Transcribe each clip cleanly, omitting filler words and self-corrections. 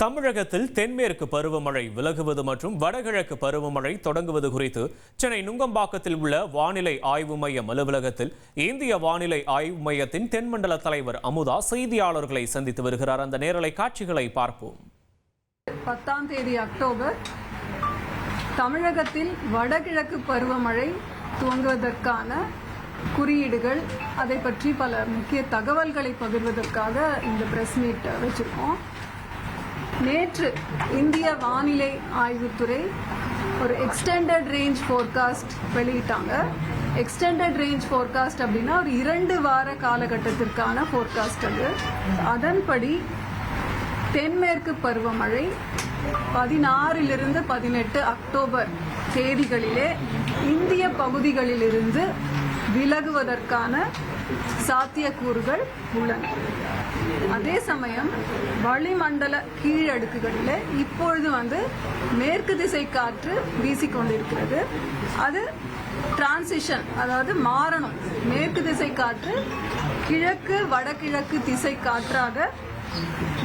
தமிழகத்தில் தென்மேற்கு பருவமழை விலகுவது மற்றும் வடகிழக்கு பருவமழை தொடங்குவது குறித்து சென்னை நுங்கம்பாக்கத்தில் உள்ள வானிலை ஆய்வு மையம் அலுவலகத்தில் இந்திய வானிலை ஆய்வு மையத்தின் தென்மண்டல தலைவர் அமுதா செய்தியாளர்களை சந்தித்து வருகிறார். அந்த நேரலை காட்சிகளை பார்ப்போம். 10ஆம் தேதி அக்டோபர் தமிழகத்தில் வடகிழக்கு பருவமழை துவங்குவதற்கான குறியீடுகள், அதை பற்றி பல முக்கிய தகவல்களை பகிர்வதற்காக இந்த பிரஸ் மீட் வச்சிருக்கோம். நேற்று இந்திய வானிலை ஆய்வுத்துறை ஒரு எக்ஸ்டெண்டட் ரேஞ்ச் ஃபோர்காஸ்ட் வெளியிட்டாங்க. எக்ஸ்டெண்டட் ரேஞ்ச் ஃபோர்காஸ்ட் அப்படின்னா ஒரு 2 வார காலகட்டத்திற்கான ஃபோர்காஸ்ட். அதன்படி தென்மேற்கு பருவமழை 16 to 18 அக்டோபர் தேதிகளிலே இந்திய பகுதிகளிலிருந்து விலகுவதற்கான சாத்தியக்கூறுகள் உள்ளன. அதே சமயம் வளிமண்டல கீழடுக்குகளிலே இப்பொழுது மேற்கு திசை காற்று வீசிக்கொண்டிருக்கிறது. அது டிரான்சிஷன், அதாவது மாறணும். மேற்கு திசை காற்று கிழக்கு வடகிழக்கு திசை காற்றாக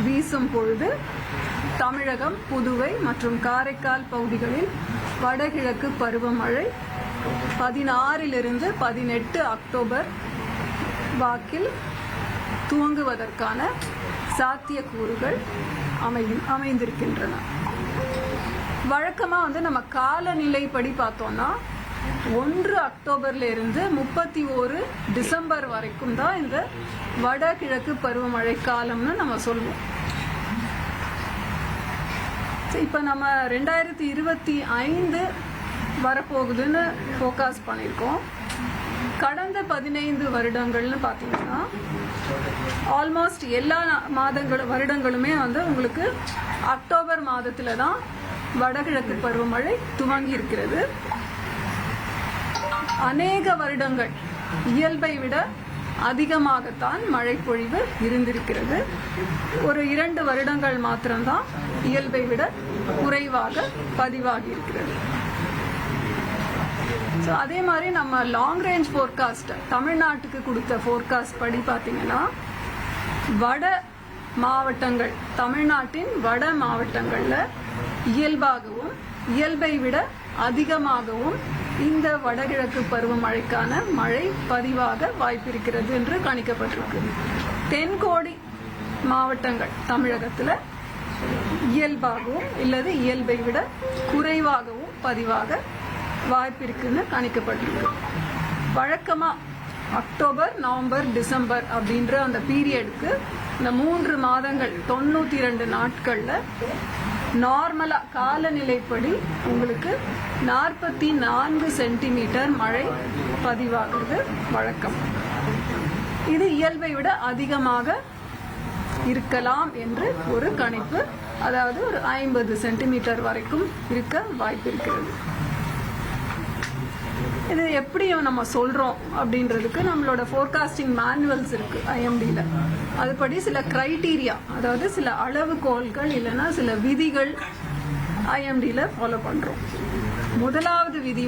வீசும் பொழுது தமிழகம், புதுவை மற்றும் காரைக்கால் பகுதிகளில் வடகிழக்கு பருவமழை 16 to 18 அக்டோபர் வாக்கில் துவங்குவதற்கான சாத்தியக்கூறுகள் அமைந்திருக்கின்றன. வழக்கமா நம்ம காலநிலைப்படி பார்த்தோம்னா 1 அக்டோபர்ல இருந்து 31 டிசம்பர் வரைக்கும் தான் இந்த வடகிழக்கு பருவமழை காலம்னு நம்ம சொல்லுவோம். இப்ப நம்ம 2025 வரப்போகுதுன்னு ஃபோகாஸ்ட் பண்ணியிருக்கோம். கடந்த 15 வருடங்கள்னு பார்த்தீங்கன்னா ஆல்மோஸ்ட் எல்லா வருடங்களுமே உங்களுக்கு அக்டோபர் மாதத்துல தான் வடகிழக்கு பருவமழை துவங்கி இருக்கிறது. அநேக வருடங்கள் இயல்பை விட அதிகமாகத்தான் மழை பொழிவு இருந்திருக்கிறது. ஒரு 2 வருடங்கள் மாத்திரம்தான் இயல்பை விட குறைவாக பதிவாகி இருக்கிறது. அதே மாதிரி நம்ம லாங் ரேஞ்ச் ஃபோர்காஸ்ட் தமிழ்நாட்டுக்கு கொடுத்த ஃபோர்காஸ்ட் படி பார்த்தீங்கன்னா வட மாவட்டங்கள், தமிழ்நாட்டின் வட மாவட்டங்கள்ல இயல்பாகவும் இயல்பை விட அதிகமாகவும் இந்த வடகிழக்கு பருவமழைக்கான மழை பதிவாக வாய்ப்பிருக்கிறது என்று கணிக்கப்பட்டிருக்கு. தென்கோடி மாவட்டங்கள் தமிழகத்துல இயல்பாகவும் இல்லது இயல்பை விட குறைவாகவும் பதிவாக வாய்ப்பிருக்குன்னு கணிக்கப்பட்டிருக்கு. வழக்கமா அக்டோபர், நவம்பர், டிசம்பர் அப்படின்ற அந்த பீரியடுக்கு இந்த 3 மாதங்கள் 92 நாட்கள்ல நார்மலா காலநிலைப்படி உங்களுக்கு 44 சென்டிமீட்டர் மழை பதிவாகிறது வழக்கம். இது இயல்பை விட அதிகமாக இருக்கலாம் என்று ஒரு கணிப்பு, அதாவது ஒரு 50 சென்டிமீட்டர் வரைக்கும் இருக்க வாய்ப்பு இருக்கிறது. இது எப்படியும் நம்ம சொல்றோம் அப்படின்றதுக்கு நம்மளோட ஃபோர்காஸ்டிங் மேனுவல்ஸ் இருக்கு IMDல. அதுபடி சில கிரைட்டீரியா, அதாவது சில அளவுகோல்கள் இல்லைன்னா சில விதிகள் IMDல ஃபாலோ பண்றோம். முதலாவது விதி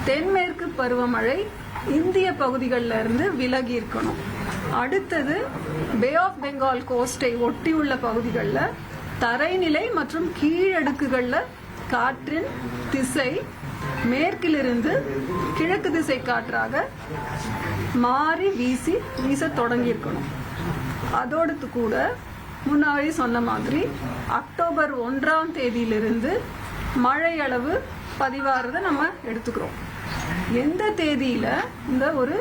தென்மேற்கு பருவமழை இந்திய பகுதிகளில் இருந்து விலகி இருக்கணும். அடுத்தது பே ஆஃப் பெங்கால் கோஸ்டை ஒட்டியுள்ள பகுதிகளில் தரைநிலை மற்றும் கீழடுக்குகள்ல காற்றின் திசை மேற்கிலிருந்து கிழக்கு திசை காற்றாக மாறி வீச தொடங்கி இருக்கணும். அதோடு கூட முன்னாடி சொன்ன மாதிரி அக்டோபர் 1ஆம் தேதியிலிருந்து மழை அளவு பதிவாகிறத நம்ம எடுத்துக்கிறோம். எந்த தேதியில இந்த ஒரு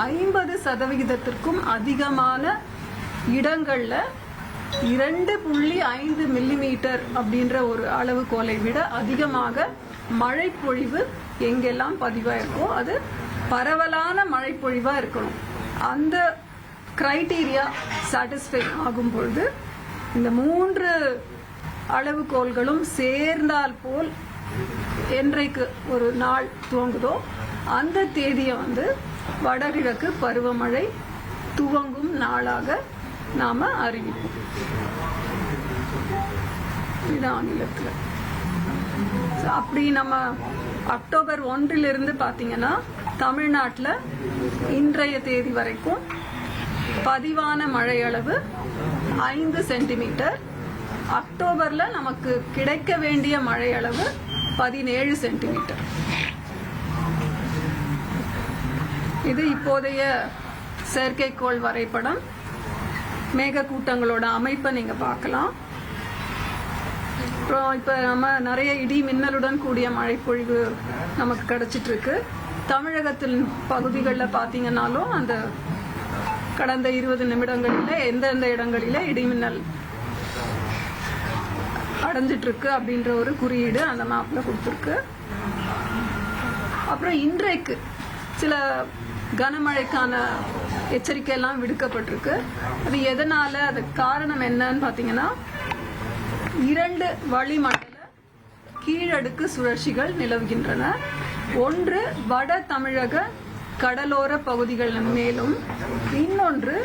50% அதிகமான இடங்கள்ல 2.5 மில்லிமீட்டர் அப்படின்ற ஒரு அளவுகோலை விட அதிகமாக மழை பொழிவு எங்கெல்லாம் பதிவாயிருக்கோ அது பரவலான மழை பொழிவா இருக்கணும். அந்த கிரைட்டீரியா சாட்டிஸ்ஃபை ஆகும் பொழுது இந்த 3 அளவுகோல்களும் சேர்ந்தால் போல் என்றைக்கு ஒரு நாள் துவங்குதோ அந்த தேதியை வடகிழக்கு பருவமழை துவங்கும் நாளாக நாம அறிவிப்போம். இது ஆங்கிலத்தில். அப்படி நம்ம அக்டோபர் 1 பாத்தீங்கன்னா தமிழ்நாட்டில் இன்றைய தேதி வரைக்கும் பதிவான மழை அளவு 5 சென்டிமீட்டர். அக்டோபர்ல நமக்கு கிடைக்க வேண்டிய மழை அளவு 17 சென்டிமீட்டர். இது இப்போதைய செயற்கைக்கோள் வரைபடம். மேகக்கூட்டங்களோட அமைப்பை நீங்க பார்க்கலாம். அப்புறம் இப்ப நம்ம நிறைய இடி மின்னலுடன் கூடிய மழைப்பொழிவு நமக்கு கிடைச்சிட்டு இருக்கு. தமிழகத்தின் பகுதிகளில் பார்த்தீங்கன்னாலும் அந்த கடந்த 20 நிமிடங்களில் எந்தெந்த இடங்களில இடிமின்னல் அடைஞ்சிட்டு இருக்கு அப்படின்ற ஒரு குறியீடு அந்த மேப்ல கொடுத்துருக்கு. அப்புறம் இன்றைக்கு சில கனமழைக்கான எச்சரிக்கை எல்லாம் விடுக்கப்பட்டிருக்கு. அது எதனால, அது காரணம் என்னன்னு பாத்தீங்கன்னா, 2 வளிமண்டல கீழடுக்கு சுழற்சிகள் நிலவுகின்றன. ஒன்று வட தமிழக கடலோர பகுதிகளின் மேலும், இன்னொன்று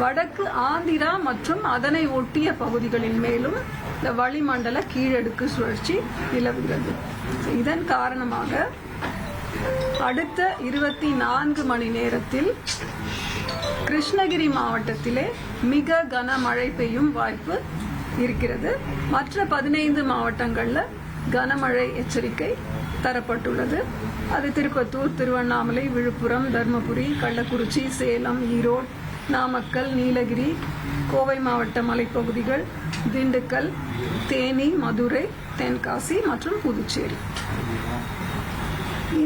வடக்கு ஆந்திரா மற்றும் அதனை ஒட்டிய பகுதிகளின் மேலும் இந்த வளிமண்டல கீழடுக்கு சுழற்சி நிலவுகிறது. இதன் காரணமாக அடுத்த 24 மணி நேரத்தில் கிருஷ்ணகிரி மாவட்டத்திலே மிக கனமழை பெய்யும் வாய்ப்பு இருக்கிறது. மற்ற 15 மாவட்டங்கள்ல கனமழை எச்சரிக்கை தரப்பட்டுள்ளது. அது திருப்பத்தூர், திருவண்ணாமலை, விழுப்புரம், தர்மபுரி, கள்ளக்குறிச்சி, சேலம், ஈரோடு, நாமக்கல், நீலகிரி, கோவை மாவட்ட மலைப்பகுதிகள், திண்டுக்கல், தேனி, மதுரை, தென்காசி மற்றும் புதுச்சேரி.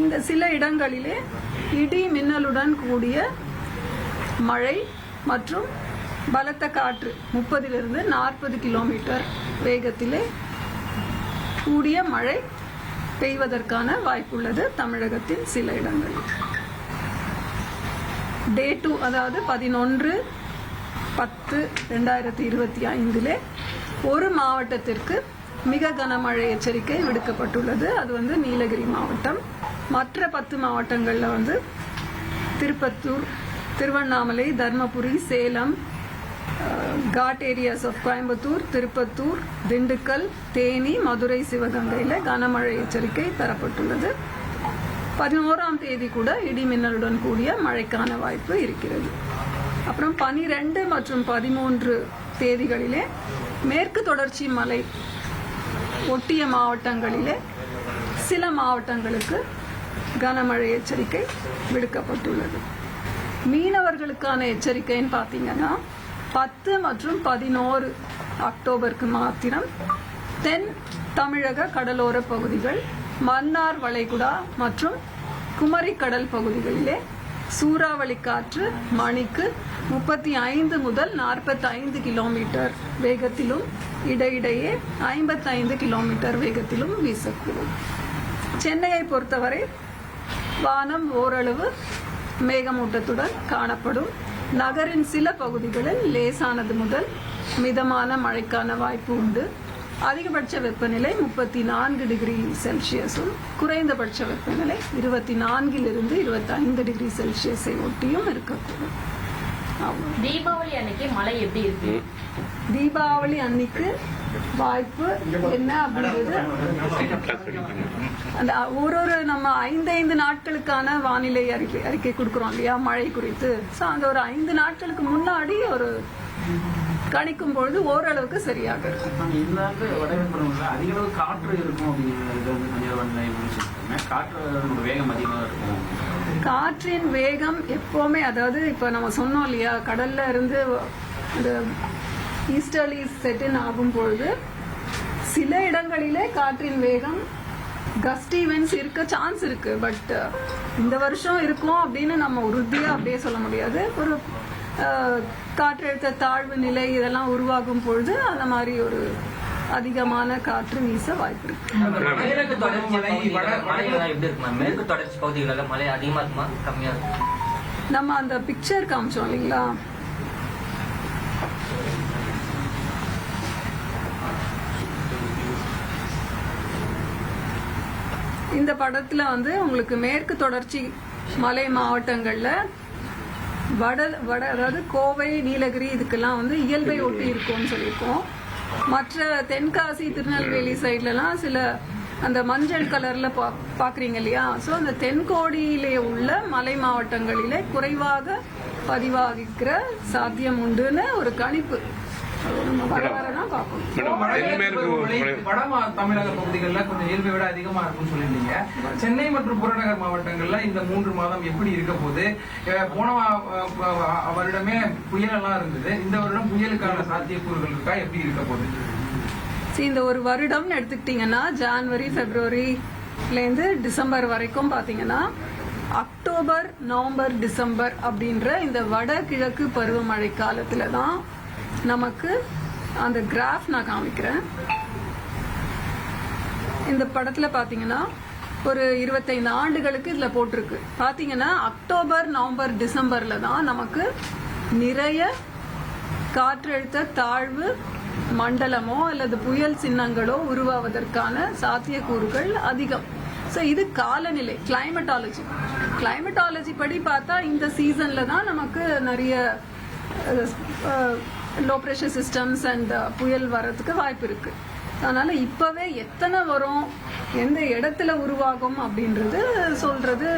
இந்த சில இடங்களிலே இடி மின்னலுடன் கூடிய மழை மற்றும் பலத்த காற்று 30 to 40 கிலோமீட்டர் வேகத்திலே கூடிய மழை பெய்வதற்கான வாய்ப்புள்ளது தமிழகத்தின் சில இடங்களில். டே 2, அதாவது 11/10/2025 ஒரு மாவட்டத்திற்கு மிக கனமழை எச்சரிக்கை விடுக்கப்பட்டுள்ளது. அது நீலகிரி மாவட்டம். மற்ற 10 மாவட்டங்கள்ல Tiruppattur, Tiruvannamalai, Dharmapuri, Salem, ghat areas of Coimbatore, Tiruppattur, Dindigul, Theni, Madurai, சிவகங்கையில கனமழை எச்சரிக்கை தரப்பட்டுள்ளது. 11ஆம் தேதி கூட இடி மின்னலுடன் கூடிய மழைக்கான வாய்ப்பு இருக்கிறது. அப்புறம் 12 மற்றும் 13 தேதிகளிலே மேற்கு தொடர்ச்சி மலை ஒட்டிய மாவட்டங்களிலே சில மாவட்டங்களுக்கு கனமழை எச்சரிக்கை விடுக்கப்பட்டுள்ளது. மீனவர்களுக்கான எச்சரிக்கைன்னு பார்த்தீங்கன்னா 10 மற்றும் 11 அக்டோபருக்கு மாத்திரம் தென் தமிழக கடலோர பகுதிகள், மன்னார் வளைகுடா மற்றும் குமரி கடல் பகுதிகளிலே சூறாவளி காற்று மணிக்கு 35 முதல் 45 கிலோமீட்டர் வேகத்திலும் இடையிடையே 55 கிலோமீட்டர் வேகத்திலும் வீசக்கூடும். சென்னையை பொறுத்தவரை வானம் ஓரளவு மேகமூட்டத்துடன் காணப்படும். நகரின் சில பகுதிகளில் லேசானது முதல் மிதமான மழைக்கான வாய்ப்பு உண்டு. அதிகபட்ச வெப்பநிலை 34 டிகிரி செல்சியஸும் குறைந்தபட்ச வெப்பநிலை 24 to 25 டிகிரி செல்சியஸை ஒட்டியும் இருக்கக்கூடும். தீபாவளி அன்னைக்கு மழை எப்படி இருக்கு? தீபாவளி அன்னைக்கு வாய்ப்பு என்ன அப்படின்றது அந்த ஒரு நம்ம 5 நாட்களுக்கான வானிலை அறிக்கை கொடுக்குறோம் இல்லையா மழை குறித்து. ஸோ அந்த ஒரு 5 நாட்களுக்கு முன்னாடி ஒரு கணிக்கும் பொழுது ஓரளவுக்கு சரியாக இருக்கும். காற்றின் வேகம் எப்பவுமே, அதாவது இப்ப நம்ம சொன்னோம் இல்லையா, கடல்ல இருந்து இந்த ஈஸ்டர்லி செட்டின் ஆகும் பொழுது சில இடங்களிலே காற்றின் வேகம் கஸ்ட் ஈவென்ட்ஸ் இருக்க சான்ஸ் இருக்கு. பட் இந்த வருஷம் இருக்கும் அப்படின்னு நம்ம உறுதியா அப்படியே சொல்ல முடியாது. ஒரு காற்றழுத்த தாழ்வு நிலை இதெல்லாம் உருவாகும் பொழுது அந்த மாதிரி ஒரு அதிகமான காற்று வீச வாய்ப்பு இருக்கு. மேற்கு தொடர்ச்சி பகுதிகளில் மழை அதிகமா இருக்குமா கம்மியா இருக்கும்? நம்ம அந்த பிக்சர் காமிச்சோம் இல்லைங்களா, இந்த படத்துல உங்களுக்கு மேற்கு தொடர்ச்சி மலை மாவட்டங்கள்ல அதாவது கோவை, நீலகிரி இதுக்கெல்லாம் இயல்பை ஒட்டி இருக்கும்னு சொல்லியிருக்கோம். மற்ற தென்காசி, திருநெல்வேலி சைட்லலாம் சில அந்த மஞ்சள் கலர்ல பாக்குறீங்க இல்லையா. ஸோ அந்த தென்கோடியிலே உள்ள மலை மாவட்டங்களிலே குறைவாக பதிவாகிக்கிற சாத்தியம் உண்டுன்னு ஒரு கணிப்பு நம்ம வர வரதான் பார்க்கணும். வட தமிழக பகுதிகளில் கொஞ்சம் இயல்பை விட அதிகமா இருக்கும்னு சொல்லியிருந்தீங்க. சென்னை மற்றும் புறநகர் மாவட்டங்கள்ல இந்த 3 மாதம் எப்படி இருக்க போகுது? போன வருடமே புயல் எல்லாம் இருந்தது, இந்த வருடம் புயலுக்கான சாத்தியக்கூறுகள் இருக்கா, எப்படி இருக்க போகுது? இந்த ஒரு வருடம்னு எடுத்துக்கிட்டீங்கன்னா ஜான்வரி பிப்ரவரிலேருந்து டிசம்பர் வரைக்கும் பார்த்தீங்கன்னா அக்டோபர் நவம்பர் டிசம்பர் அப்படின்ற இந்த வடகிழக்கு பருவமழை காலத்துல தான் நமக்கு அந்த கிராஃப் நான் காமிக்கிறேன். இந்த படத்துல பாத்தீங்கன்னா ஒரு 25 ஆண்டுகளுக்கு இதுல போட்டிருக்கு. பாத்தீங்கன்னா அக்டோபர் நவம்பர் டிசம்பர்ல தான் நமக்கு நிறைய காற்றழுத்த தாழ்வு மண்டலமோ அல்லது புயல் சின்னங்களோ உருவாவதற்கான சாத்தியக்கூறுகள் அதிகம். ஸோ இது காலநிலை கிளைமேட்டாலஜி படி பார்த்தா இந்த சீசன்ல தான் நமக்கு நிறைய லோ ப்ரெஷர் சிஸ்டம்ஸ் அண்ட் புயல் வர்றதுக்கு வாய்ப்பு இருக்கு. அதனால இப்பவே எத்தனை வரும், எந்த இடத்துல உருவாகும் அப்படின்றது சொல்றது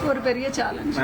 ஒரு பெரிய சேலஞ்ச்.